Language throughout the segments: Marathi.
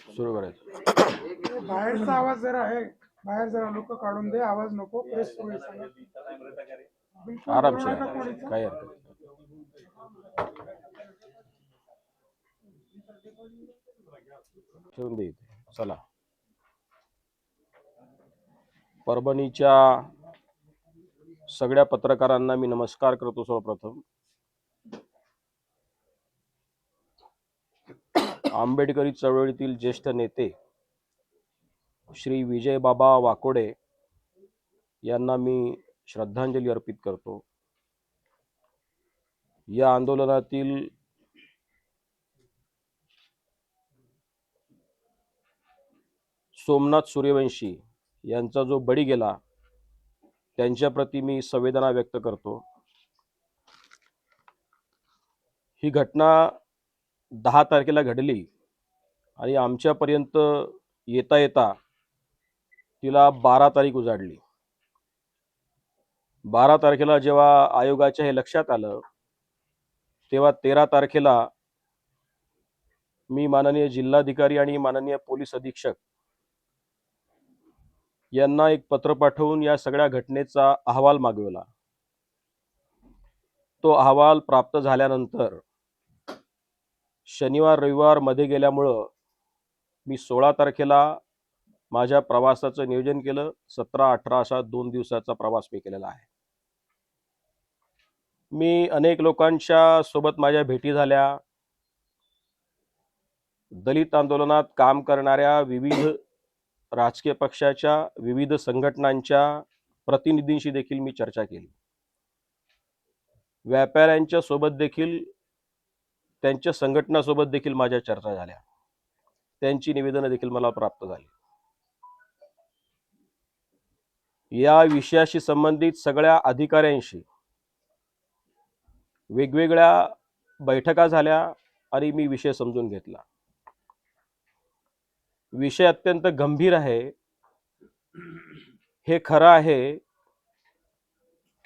सुरू करायचं. बाहेरचा आवाज जरा आहे, बाहेर जरा लोक काढून दे, आवाज नको. प्रेस सुरू आहे सांगा. बिलकुल बोलू आरामशीर नका आहे, कोणीच. काही हरकत नाही. ठेवून दे इथे. चला, परभणीच्या सगळ्या पत्रकारांना मी नमस्कार करतो. सर्वप्रथम आंबेडकरी चळवळीतील ज्येष्ठ नेते श्री विजय बाबा वाकोडे यांना मी श्रद्धांजली अर्पित करतो. या आंदोलनातील सोमनाथ सूर्यवंशी यांचा जो बळी गेला त्यांच्याप्रती मी संवेदना व्यक्त करतो. ही घटना 10 तारखेला घडली आणि आमच्यापर्यंत येता येता तिला 12 तारीख उजाडली. 12 तारखेला जेव्हा आयोगाच्या हे लक्षात आलं तेव्हा 13 तारखेला मी माननीय जिल्हाधिकारी आणि माननीय पोलीस अधीक्षक यांना एक पत्र पाठवून या सगळ्या घटनेचा अहवाल मागवला. तो अहवाल प्राप्त झाल्यानंतर शनिवार रविवार मध्ये गेल्यामुळं मी 16 तारखेला माझ्या प्रवासाचं नियोजन केलं. 17-18 असा 2 दिवसाचा प्रवास मी केलेला आहे. मी अनेक लोकांच्या सोबत माझ्या भेटी झाल्या. दलित आंदोलनात काम करणाऱ्या विविध राजकीय पक्षाच्या विविध संघटनांच्या प्रतिनिधींशी देखील मी चर्चा केली. व्यापाऱ्यांच्या सोबत देखील, त्यांच्या संघटनासोबत देखील माझ्या चर्चा झाल्या. त्यांची निवेदनं देखील मला प्राप्त झाली. या विषयाशी संबंधित सगळ्या अधिकाऱ्यांशी वेगवेगळ्या बैठका झाल्या आणि मी विषय समजून घेतला. विषय अत्यंत गंभीर आहे. हे खरं आहे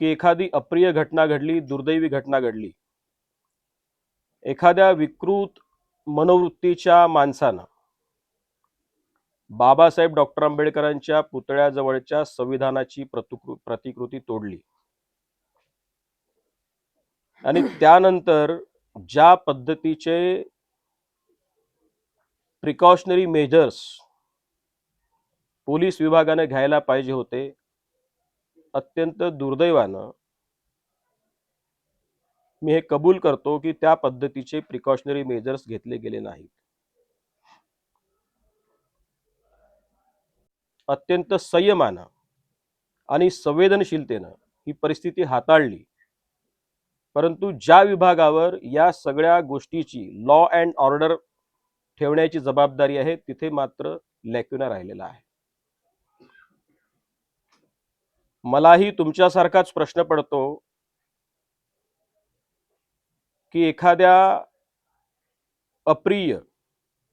की एखादी अप्रिय घटना घडली, दुर्दैवी घटना घडली. एखाद्या विकृत मनोवृत्तीच्या माणसानं बाबासाहेब डॉक्टर आंबेडकरांच्या पुतळ्याजवळच्या संविधानाची प्रतिकृती तोडली आणि त्यानंतर ज्या पद्धतीचे प्रिकॉशनरी मेजर्स पोलीस विभागाने घ्यायला पाहिजे होते, अत्यंत दुर्दैवानं मी हे कबूल करतो की त्या पद्धतीचे प्रिकॉशनरी मेजर्स घेतले गेले नाहीत. अत्यंत संयमानं आणि संवेदनशीलतेनं ही परिस्थिती हाताळली. परंतु ज्या विभागावर या सगळ्या गोष्टीची लॉ अँड ऑर्डर ठेवण्याची जबाबदारी आहे तिथे मात्र लॅक्युना राहिलेला आहे. मलाही तुमच्यासारखाच प्रश्न पडतो की एखाद्या अप्रिय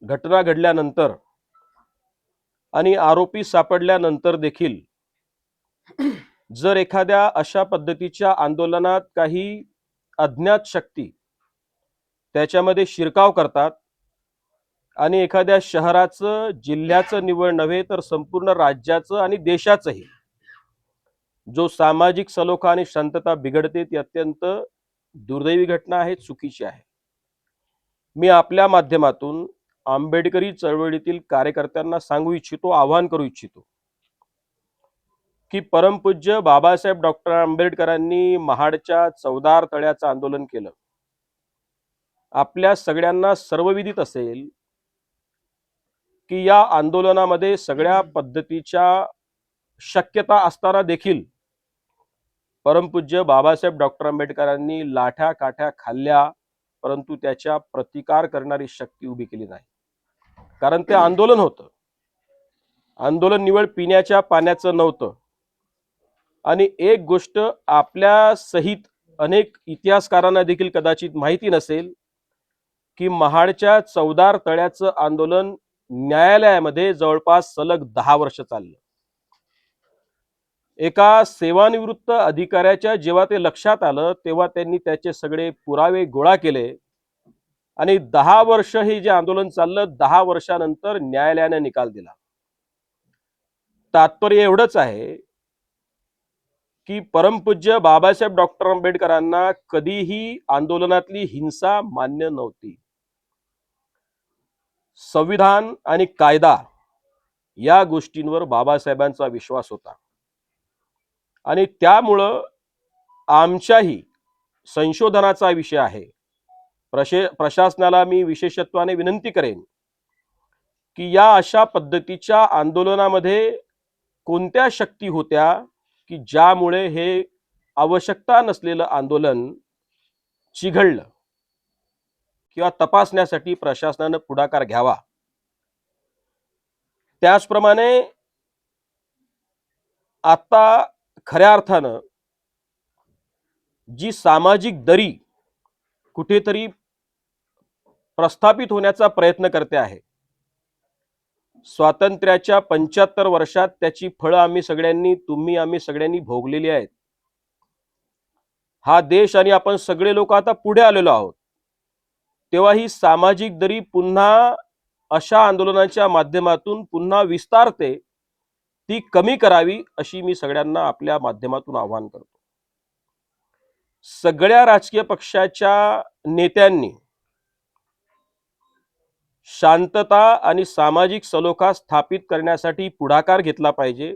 घटना घडल्यानंतर आणि आरोपी सापडल्यानंतर देखील जर एखाद्या अशा पद्धतीच्या आंदोलनात काही अज्ञात शक्ती त्याच्यामध्ये शिरकाव करतात आणि एखाद्या शहराचं, जिल्ह्याचं निवड नव्हे तर संपूर्ण राज्याचं आणि देशाचंही जो सामाजिक सलोखा आणि शांतता बिघडते ती अत्यंत दुर्दैवी घटना आहे, चुकीची आहे. मी आपल्या माध्यमातून आंबेडकरी चळवळीतील कार्यकर्त्यांना सांगू इच्छितो, आवाहन करू इच्छितो की परमपूज्य बाबासाहेब डॉक्टर आंबेडकरांनी महाडच्या चौदार तळ्याचं आंदोलन केलं. आपल्या सगळ्यांना सर्वविदित असेल की या आंदोलनामध्ये सगळ्या पद्धतीच्या शक्यता असताना देखील परमपूज्य बाबासाहेब डॉक्टर आंबेडकरांनी लाठ्या काठ्या खाल्ल्या, परंतु त्याच्या प्रतिकार करणारी शक्ती उभी केली नाही. कारण ते आंदोलन होतं. आंदोलन निवळ पिण्याच्या पाण्याचं नव्हतं. आणि एक गोष्ट आपल्या सहित अनेक इतिहासकारांना देखील कदाचित माहिती नसेल की महाडच्या चौदार तळ्याचं आंदोलन न्यायालयामध्ये जवळपास सलग 10 वर्ष चाललं. एका सेवानिवृत्त अधिकाऱ्याच्या जेव्हा ते लक्षात आलं तेव्हा त्यांनी त्याचे सगळे पुरावे गोळा केले आणि 10 वर्ष हे जे आंदोलन चाललं, 10 वर्षानंतर न्यायालयाने निकाल दिला. तात्पर्य एवढंच आहे की परमपूज्य बाबासाहेब डॉक्टर आंबेडकरांना कधीही आंदोलनातली हिंसा मान्य नव्हती. संविधान आणि कायदा या गोष्टींवर बाबासाहेबांचा विश्वास होता आणि त्यामुळं आमच्याही संशोधनाचा विषय आहे. प्रशासनाला मी विशेषत्वाने विनंती करेन की या अशा पद्धतीच्या आंदोलनामध्ये कोणत्या शक्ती होत्या की ज्यामुळे हे आवश्यकता नसलेलं आंदोलन चिघळलं किंवा तपासण्यासाठी प्रशासनानं पुढाकार घ्यावा. त्याचप्रमाणे आता खऱ्या अर्थानं जी सामाजिक दरी कुठेतरी प्रस्थापित होण्याचा प्रयत्न करते आहे, स्वातंत्र्याच्या 75 वर्षात त्याची फळं आम्ही सगळ्यांनी भोगलेली आहेत. हा देश आणि आपण सगळे लोक आता पुढे आलेलो आहोत. तेव्हा ही सामाजिक दरी पुन्हा अशा आंदोलनाच्या माध्यमातून पुन्हा विस्तारते, ती कमी करावी अशी मी सगळ्यांना आपल्या माध्यमातून आवाहन करतो. सगळ्या राजकीय पक्षाच्या नेत्यांनी शांतता आणि सामाजिक सलोखा स्थापित करण्यासाठी पुढाकार घेतला पाहिजे.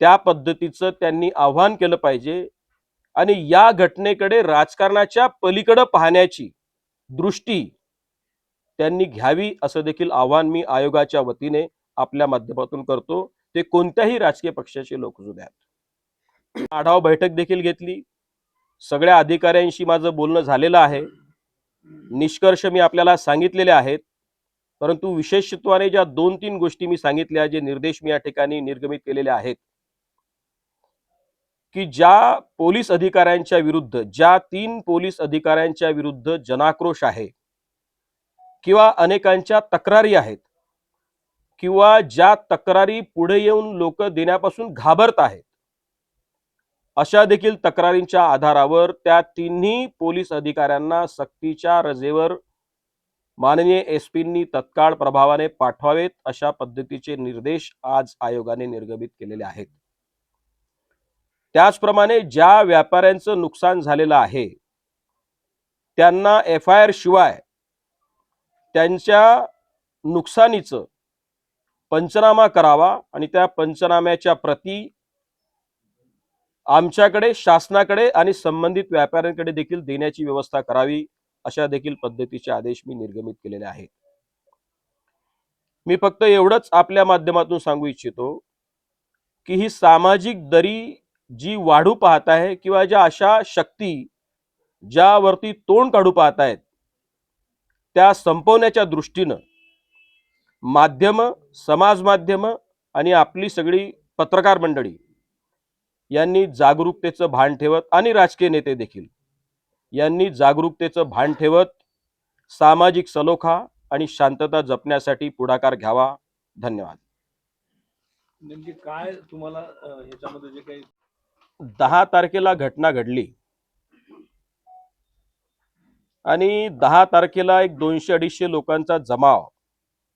त्या पद्धतीचं त्यांनी आव्हान केलं पाहिजे आणि या घटनेकडे राजकारणाच्या पलीकडे पाहण्याची दृष्टी त्यांनी घ्यावी असं देखील आव्हान मी आयोगाच्या वतीने आपल्या माध्यमातून करतो. ते कोणत्याही राजकीय पक्षाचे लोक असू द्यात. आढावा बैठक देखील घेतली. सगळ्या अधिकाऱ्यांशी माझं बोलणं झालेलं आहे. निष्कर्ष मी आपल्याला सांगितलेले आहेत. परंतु विशेषत्वाने ज्या 2-3 गोष्टी मी सांगितल्या, जे निर्देश मी या ठिकाणी निर्गमित केलेले आहेत की ज्या पोलीस अधिकाऱ्यांच्या विरुद्ध, ज्या 3 पोलीस अधिकाऱ्यांच्या विरुद्ध जनाक्रोश आहे किंवा अनेकांच्या तक्रारी आहेत किंवा ज्या तक्रारी पुढे येऊन लोक देण्यापासून घाबरत आहेत, अशा देखील तक्रारींच्या आधारावर त्या तिन्ही पोलीस अधिकाऱ्यांना सक्तीच्या रजेवर माननीय एसपींनी तत्काळ प्रभावाने पाठवावेत अशा पद्धतीचे निर्देश आज आयोगाने निर्गमित केलेले आहेत. त्याचप्रमाणे ज्या व्यापाऱ्यांचं नुकसान झालेलं आहे त्यांना FIR शिवाय त्यांच्या नुकसानीचं पंचनामा करावा आणि त्या पंचनाम्याच्या प्रती आमच्याकडे, शासनाकडे आणि संबंधित व्यापाऱ्यांकडे देखील देण्याची व्यवस्था करावी अशा देखील पद्धतीचे आदेश मी निर्गमित केलेले आहेत. मी फक्त एवढंच आपल्या माध्यमातून सांगू इच्छितो की ही सामाजिक दरी जी वाढू पाहत आहे किंवा ज्या अशा शक्ती ज्यावरती तोंड काढू पाहत आहेत, त्या संपवण्याच्या दृष्टीनं माध्यम, समाज माध्यम आणि आपली सगळी पत्रकार मंडळी यांनी जागरूकतेचं भान ठेवत आणि राजकीय नेते देखील यांनी जागरूकतेचं भान ठेवत सामाजिक सलोखा आणि शांतता जपण्यासाठी पुढाकार घ्यावा. धन्यवाद. नेमकी काय तुम्हाला ह्याच्यामध्ये जे काही 10 तारखेला घटना घडली आणि 10 तारखेला एक 200-250 लोकांचा जमाव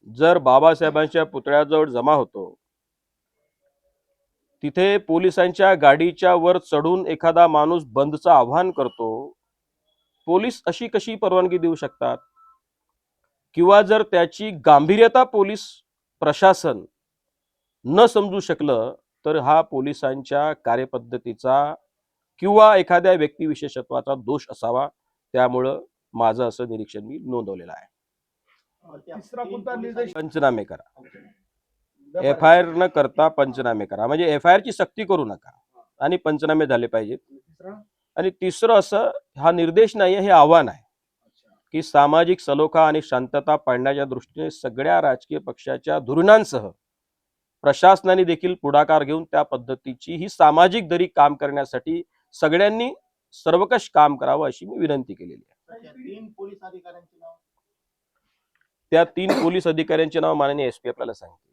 जर बाबासाहेबांच्या पुतळ्याजवळ जमा होतो, तिथे पोलिसांच्या गाडीच्या वर चढून एखादा माणूस बंदचं आव्हान करतो, पोलीस अशी कशी परवानगी देऊ शकतात? किंवा जर त्याची गांभीर्यता पोलीस प्रशासन न समजू शकलं तर हा पोलिसांच्या कार्यपद्धतीचा किंवा एखाद्या व्यक्तिविशेषत्वाचा दोष असावा. त्यामुळं माझं असं निरीक्षण मी नोंदवलेलं आहे. तिसरा कोणता निर्देश? पंचनामे करा. FIR न करता पंचनामे करा. म्हणजे FIR ची सक्ती करू नका आणि पंचनामे झाले पाहिजेत. आणि तिसरं असं, हा निर्देश नाही, हे आव्हान आहे की सामाजिक सलोखा आणि शांतता पाळण्याच्या दृष्टीने सगळ्या राजकीय पक्षाच्या धोरणांसह प्रशासनाने देखील पुढाकार घेऊन त्या पद्धतीची ही सामाजिक दरी काम करण्यासाठी सगळ्यांनी सर्वकष काम करावं अशी मी विनंती केलेली आहे. त्या 3 पोलीस अधिकाऱ्यांचे नाव माननीय SP आपल्याला सांगतील.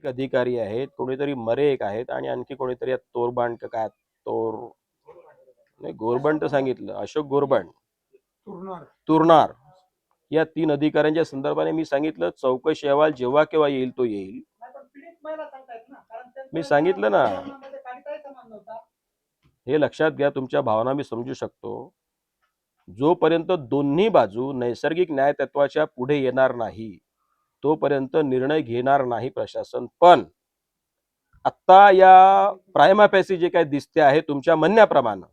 अधिकारी आहेत, कोणीतरी मरे एक आहेत आणि आणखी कोणीतरी तोरबांड काय तोर नाही, गोरबंड सांगितलं, अशोक गोरबंड तुरणार या 3 अधिकाऱ्यांच्या संदर्भाने मी सांगितलं चौकशी अहवाल जेव्हा केव्हा येईल तो येईल. मी सांगितलं ना, हे लक्षात घ्या, तुमच्या भावना मी समजू शकतो. जोपर्यंत दोन्ही बाजू नैसर्गिक न्यायतत्वाच्या पुढे येणार नाही तोपर्यंत निर्णय घेणार नाही प्रशासन. पण आता या प्रायमा फॅसी जे काही दिसते आहे तुमच्या म्हणण्याप्रमाणे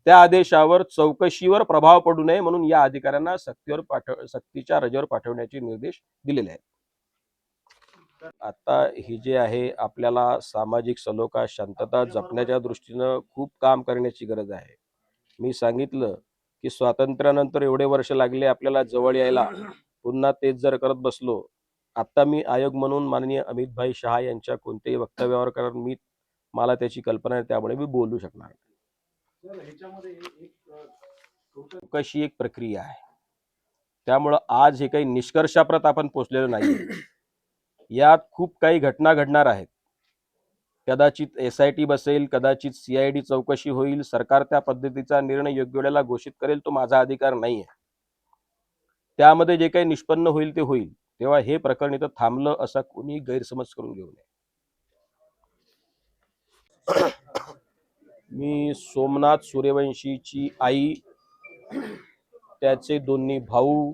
त्या आदेशावर चौकशीवर प्रभाव पडू नये म्हणून या अधिकाऱ्यांना सक्तीच्या रजेवर पाठवण्याचे निर्देश दिलेले आहेत. आता ही जे आहे आपल्याला सामाजिक सलोखा शांतता जपण्याच्या दृष्टीनं खूप काम करण्याची गरज आहे. मी सांगितलं की स्वातंत्र्यानंतर एवढे वर्ष लागले आपल्याला जवळ यायला, पुन्हा तेच जर करत बसलो. आता मी आयोग म्हणून माननीय अमित भाई शहा यांच्या कोणत्याही वक्तव्यावर, कारण मला त्याची कल्पना आहे त्यामुळे मी बोलू शकणार नाही. कशी एक प्रक्रिया आहे त्यामुळं आज हे काही निष्कर्षाप्रत आपण पोचलेलो नाही. यात खूप काही घटना घडणार आहेत. कदाचित SIT बसेल, कदाचित CID चौकशी होईल, सरकार त्या पद्धतीचा निर्णय योग्य वेळेला घोषित करेल, तो माझा अधिकार नाही आहे. त्यामध्ये जे काही निष्पन्न होईल ते होईल. तेव्हा हे प्रकरण इथं थांबलं असा कोणी गैरसमज करून घेऊ नये. मी सोमनाथ सूर्यवंशीची आई, त्याचे दोन्ही भाऊ,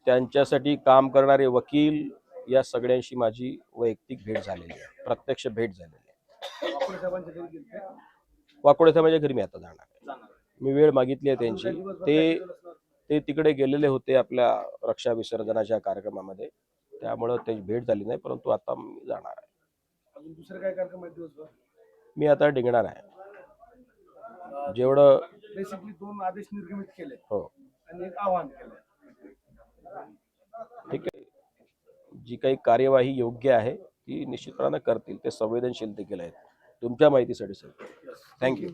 त्यांच्यासाठी काम करणारे वकील या सगळ्यांशी माझी वैयक्तिक भेट झालेली आहे, प्रत्यक्ष भेट झालेली आहे. वाकोडे साहेबांच्या घरी मी आता जाणार आहे. मी वेळ मागितली आहे त्यांची. ते तिकडे गेलेले होते आपल्या रक्षा विसर्जनाच्या कार्यक्रमामध्ये, त्यामुळं त्याची भेट झाली नाही, परंतु आता मी जाणार आहे. दुसरे काय कार्यक्रम आहेत दिवसभर? मी आता डिंगणार आहे. जेवढं बेसिकली 2 आदेश निर्गमित केले हो आणि एक आवाहन केलं. ठीक आहे, जी काही कार्यवाही योग्य आहे ती निश्चितपणे करतील. ते संवेदनशील देखील आहेत. तुमच्या माहितीसाठी सर, थँक्यू.